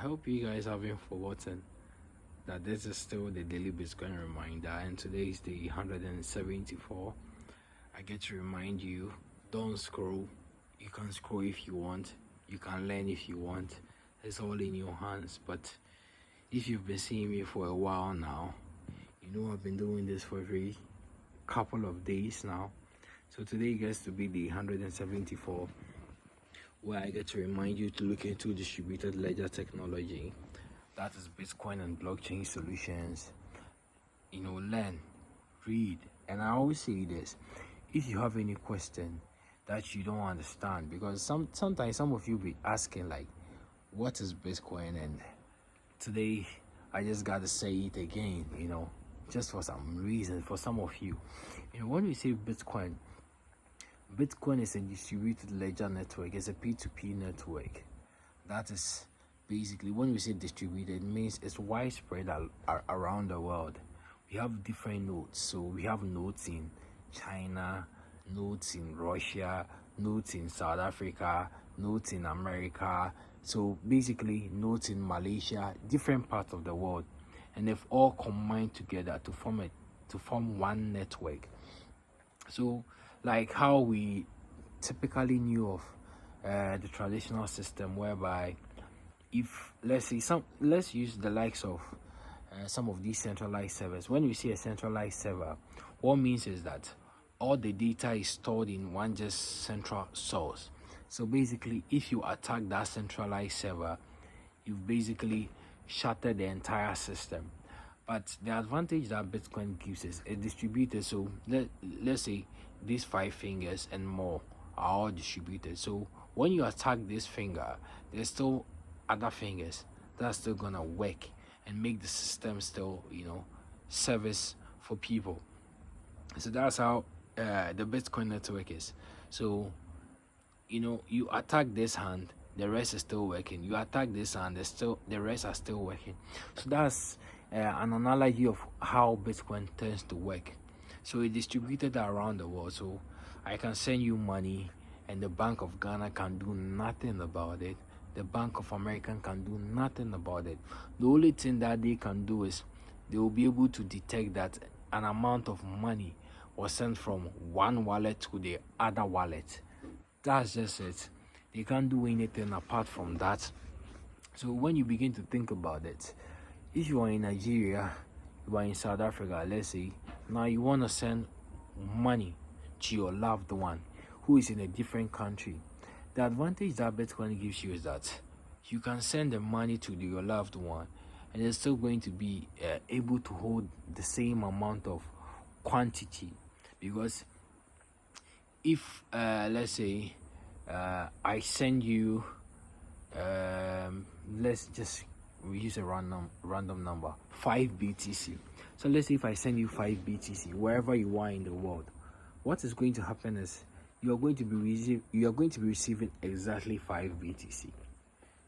hope you guys haven't forgotten that this is still the daily Bitcoin reminder, and today is the 174. I get to remind you, don't scroll. You can scroll if you want, you can learn if you want. It's all in your hands. But if you've been seeing me for a while now, you know I've been doing this for every couple of days now. So today gets to be the 174, where I get to remind you to look into distributed ledger technology. That is Bitcoin and blockchain solutions. Learn, read, and I always say this: if you have any question that you don't understand, because sometimes some of you be asking like, what is Bitcoin? And today I just gotta say it again, just for some reason. For some of you, when we say Bitcoin is a distributed ledger network. It's a P2P network. That is basically, when we say distributed, it means it's widespread around the world. We have different nodes. So we have nodes in China, nodes in Russia, nodes in South Africa, nodes in America. So basically, nodes in Malaysia, different parts of the world, and they've all combined together to form one network. So, like how we typically knew of the traditional system, whereby if let's use the likes of some of these centralized servers. When we see a centralized server, what means is that all the data is stored in one just central source. So basically, if you attack that centralized server, you've basically shattered the entire system. But the advantage that Bitcoin gives is a distributed. So let's say these 5 fingers and more are all distributed. So when you attack this finger, there's still other fingers that's still gonna work and make the system still, service for people. So that's how the Bitcoin network is. So you attack this hand, the rest is still working. You attack this hand, the rest are still working. So that's an analogy of how Bitcoin tends to work. So it's distributed around the world. So I can send you money, and the Bank of Ghana can do nothing about it. The Bank of America can do nothing about it. The only thing that they can do is they will be able to detect that an amount of money was sent from one wallet to the other wallet. That's just it. They can't do anything apart from that. So when you begin to think about it, if you are in Nigeria, you are in South Africa, let's say, now you want to send money to your loved one who is in a different country. The advantage that Bitcoin gives you is that you can send the money to your loved one, and it's still going to be able to hold the same amount of quantity. Because if let's say I send you let's just use a random number, 5 BTC. So let's say if I send you 5 BTC wherever you are in the world, what is going to happen is you are going to be receiving exactly 5 BTC.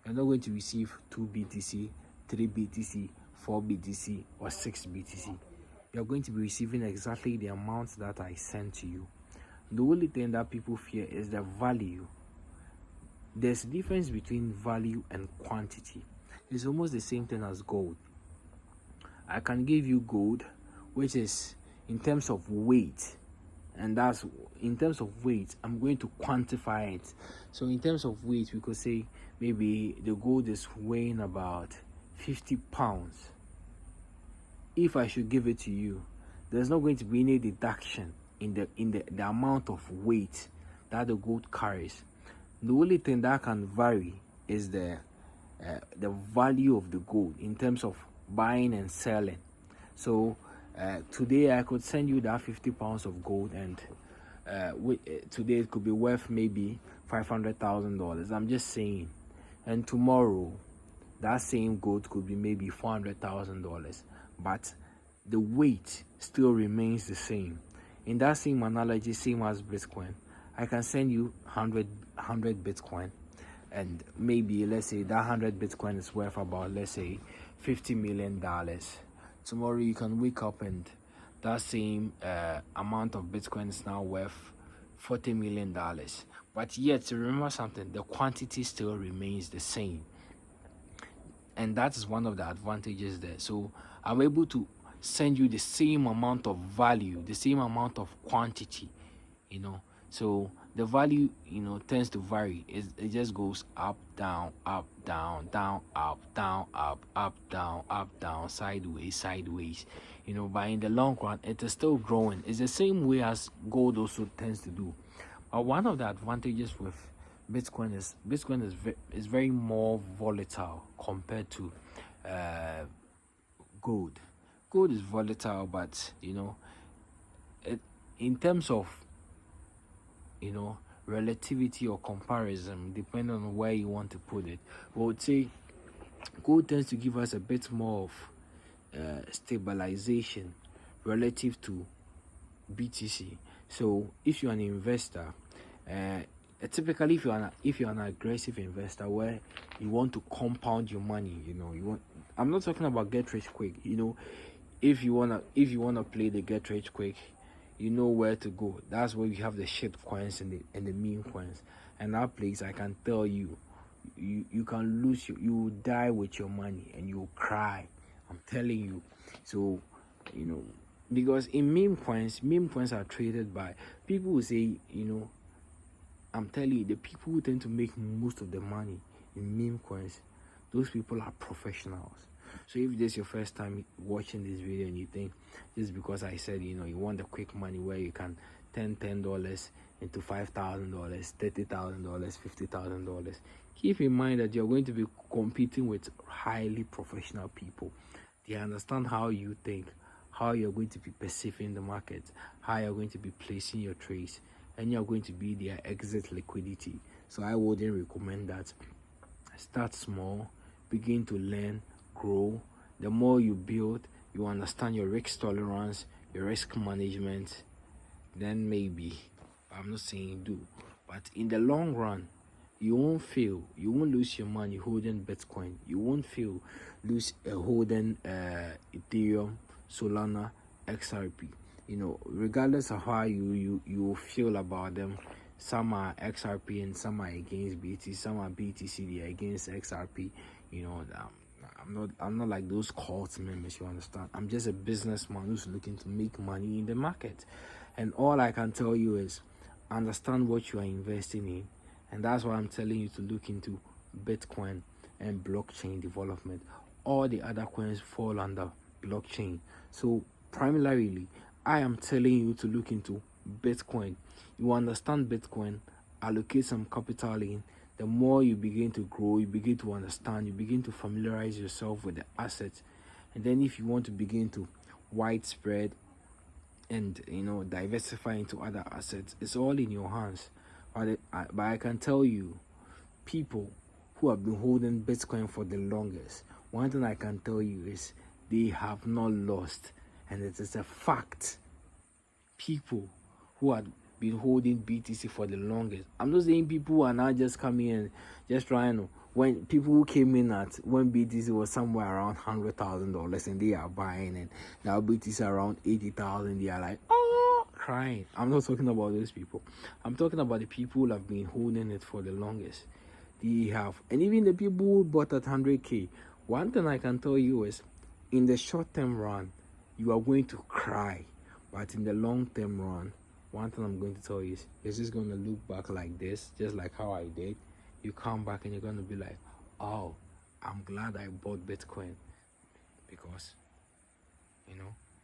You're not going to receive 2 BTC, 3 BTC, 4 BTC, or 6 BTC. You're going to be receiving exactly the amount that I sent to you. The only thing that people fear is the value. There's a difference between value and quantity. It's almost the same thing as gold. I can give you gold, which is in terms of weight, and that's in terms of weight. I'm going to quantify it. So in terms of weight, we could say maybe the gold is weighing about 50 pounds. If I should give it to you, there's not going to be any deduction in the amount of weight that the gold carries. The only thing that can vary is the value of the gold in terms of buying and selling. So today I could send you that 50 pounds of gold, and today it could be worth maybe $500,000. I'm just saying. And tomorrow that same gold could be maybe $400,000, but the weight still remains the same. In that same analogy, same as Bitcoin, I can send you 100 Bitcoin, and maybe let's say that 100 Bitcoin is worth about, let's say, $50 million. Tomorrow you can wake up and that same amount of Bitcoin is now worth $40 million. But yet, remember something, the quantity still remains the same. and that is one of the advantages there. So I'm able to send you the same amount of value, the same amount of quantity, you know. So the value, tends to vary. It just goes up, down, up, down, down, up, down, up, down, up, down, sideways, sideways. But in the long run, it is still growing. It's the same way as gold also tends to do. But one of the advantages with Bitcoin is very more volatile compared to gold. Gold is volatile, but in terms of relativity or comparison, depending on where you want to put it, we would say gold tends to give us a bit more of stabilization relative to BTC. So if you're an investor, typically if you're an aggressive investor where you want to compound your money, I'm not talking about get rich quick. If you wanna play the get rich quick, you know where to go. That's where you have the shit coins and the meme coins. And that place, I can tell you, you can lose, you will die with your money and you will cry. I'm telling you. So, because in meme coins are traded by people who say, I'm telling you, the people who tend to make most of the money in meme coins, those people are professionals. So if this is your first time watching this video and you think just because I said you want the quick money where you can $10 into $5,000, $30,000, $50,000, keep in mind that you're going to be competing with highly professional people. They understand how you think, how you're going to be perceiving the market, how you're going to be placing your trades, and you're going to be their exit liquidity. So I wouldn't recommend that. Start small, begin to learn, grow. The more you build, you understand your risk tolerance, your risk management, then maybe, I'm not saying do, but in the long run, you won't fail. You won't lose your money holding Bitcoin. You won't lose holding Ethereum, Solana, XRP. Regardless of how you feel about them, some are XRP and some are against BTC. Some are BTC, they're against XRP. I'm not like those cult members, you understand. I'm just a businessman who's looking to make money in the market, and all I can tell you is understand what you are investing in, and that's why I'm telling you to look into Bitcoin and blockchain development. All the other coins fall under blockchain. So primarily, I am telling you to look into Bitcoin. You understand Bitcoin, allocate some capital in. The more you begin to grow, you begin to understand, you begin to familiarize yourself with the assets. And then if you want to begin to widespread and diversify into other assets, it's all in your hands. But I can tell you, people who have been holding Bitcoin for the longest, one thing I can tell you is they have not lost, and it is a fact. People who have been holding BTC for the longest, I'm not saying people who are now just coming in just trying to, when people who came in at when BTC was somewhere around $100,000 and they are buying, and now BTC around 80,000, they are like, oh, crying. I'm not talking about those people. I'm talking about the people who have been holding it for the longest. They have, and even the people who bought at 100K. One thing I can tell you is, in the short-term run, you are going to cry, but in the long-term run, one thing I'm going to tell you is, it's just going to look back like this, just like how I did. You come back and you're going to be like, oh, I'm glad I bought Bitcoin, because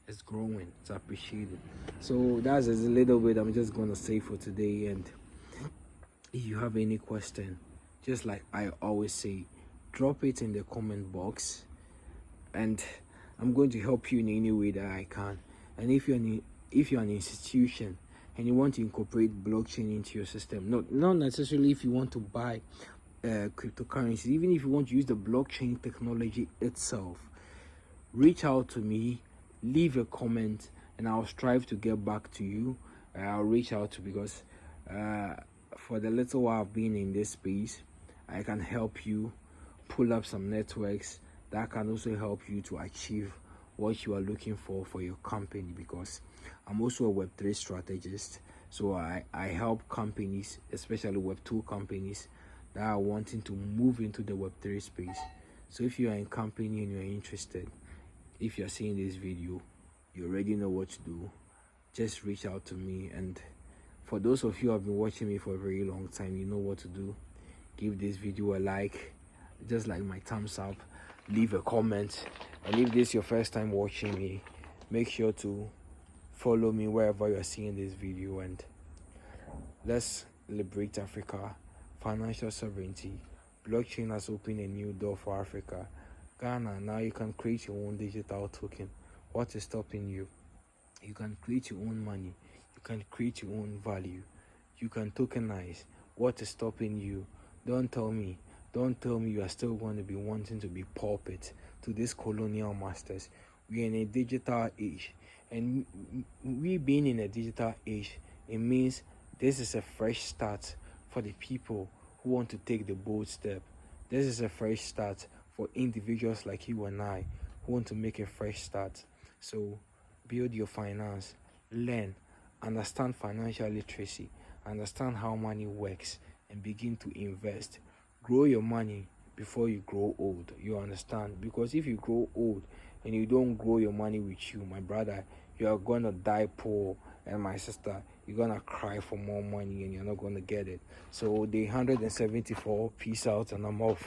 it's growing, it's appreciated. So that's a little bit I'm just going to say for today. And if you have any question, just like I always say, drop it in the comment box, and I'm going to help you in any way that I can. And if you're an institution and you want to incorporate blockchain into your system, not necessarily if you want to buy cryptocurrency, even if you want to use the blockchain technology itself, reach out to me, leave a comment, and I'll strive to get back to you. I'll reach out to, because for the little while I've been in this space, I can help you pull up some networks that can also help you to achieve what you are looking for your company, because I'm also a Web3 strategist. So I help companies, especially Web2 companies, that are wanting to move into the Web3 space. So if you are in company and you're interested, if you're seeing this video, you already know what to do. Just reach out to me. And for those of you who have been watching me for a very long time, you know what to do. Give this video a like, just like my thumbs up, leave a comment, and if this is your first time watching me, make sure to follow me wherever you're seeing this video, and let's liberate Africa. Financial sovereignty. Blockchain has opened a new door for Africa. Ghana, now you can create your own digital token. What is stopping you? You can create your own money. You can create your own value. You can tokenize. What is stopping you? Don't tell me you are still going to be wanting to be puppet to these colonial masters. We are in a digital age, and we being in a digital age, it means this is a fresh start for the people who want to take the bold step. This is a fresh start for individuals like you and I who want to make a fresh start. So build your finance, learn, understand financial literacy, understand how money works, and begin to invest. Grow your money before you grow old. You understand? Because if you grow old and you don't grow your money with you, my brother, you are gonna die poor. And my sister, you're gonna cry for more money and you're not gonna get it. So day 174, peace out, and I'm off.